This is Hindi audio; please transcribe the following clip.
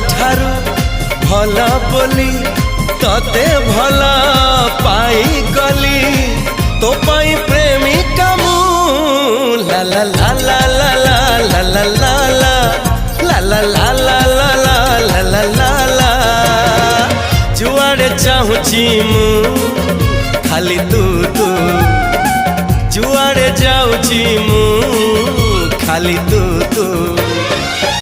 ठारू भल बोली तते भल पाई गली तो पाई प्रेमिका मु ला ला ला ला ला ला ला ला ला ला ला ला ला ला ला ला ला ला जुआड़े चाहूची मु खाली तू तू जुआड़े जाऊची मु खाली तू तू।